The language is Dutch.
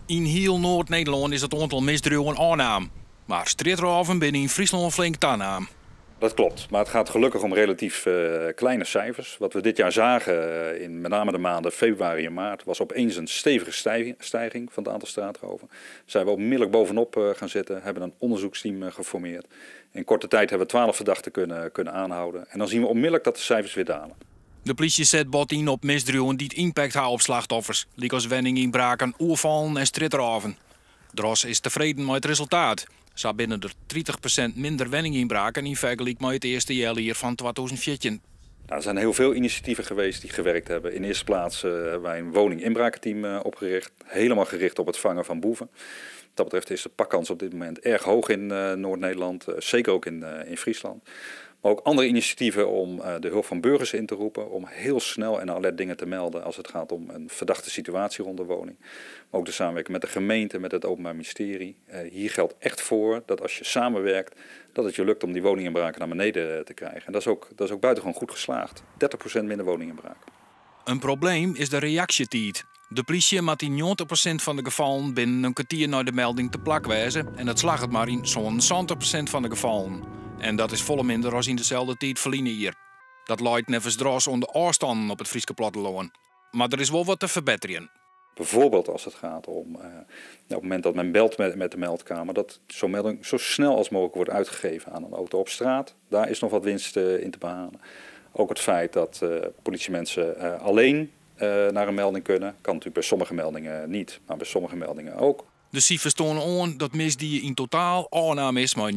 In heel Noord-Nederland is het aantal misdrijven aanname. Maar straatroven binnen in Friesland flink toename. Dat klopt, maar het gaat gelukkig om relatief kleine cijfers. Wat we dit jaar zagen, in met name de maanden februari en maart, was opeens een stevige stijging van het aantal straatroven. Zijn we onmiddellijk bovenop gaan zitten, hebben een onderzoeksteam geformeerd. In korte tijd hebben we 12 verdachten kunnen aanhouden. En dan zien we onmiddellijk dat de cijfers weer dalen. De politie zet bot in op misdrijven die het impact hebben op slachtoffers. Liek als wenninginbraken, oorvallen en straatroven. Dros is tevreden met het resultaat. Zo binnen er 30% minder wenninginbraken in vergelijking met het eerste jaar hier van 2014. Er zijn heel veel initiatieven geweest die gewerkt hebben. In de eerste plaats hebben wij een woninginbrakenteam opgericht. Helemaal gericht op het vangen van boeven. Wat dat betreft is de pakkans op dit moment erg hoog in Noord-Nederland. Zeker ook in Friesland. Maar ook andere initiatieven om de hulp van burgers in te roepen. Om heel snel en alert dingen te melden als het gaat om een verdachte situatie rond de woning. Maar ook de samenwerking met de gemeente, met het Openbaar Ministerie. Hier geldt echt voor dat als je samenwerkt, dat het je lukt om die woninginbraken naar beneden te krijgen. En dat is ook buitengewoon goed geslaagd. 30% minder woninginbraken. Een probleem is de reactietijd. De politie moet in 90% van de gevallen binnen een kwartier naar de melding te plak wijzen. En dat slaagt het maar in zo'n 70% van de gevallen. En dat is volle minder als in dezelfde tijd verliezen hier. Dat leidt nevens dros onder afstanden op het Friese platteland. Maar er is wel wat te verbeteren. Bijvoorbeeld als het gaat om op het moment dat men belt met de meldkamer, dat zo'n melding zo snel als mogelijk wordt uitgegeven aan een auto op straat. Daar is nog wat winst in te behalen. Ook het feit dat politiemensen alleen naar een melding kunnen. Kan natuurlijk bij sommige meldingen niet, maar bij sommige meldingen ook. De cijfers tonen aan dat misdieren in totaal aanname is maar 9%.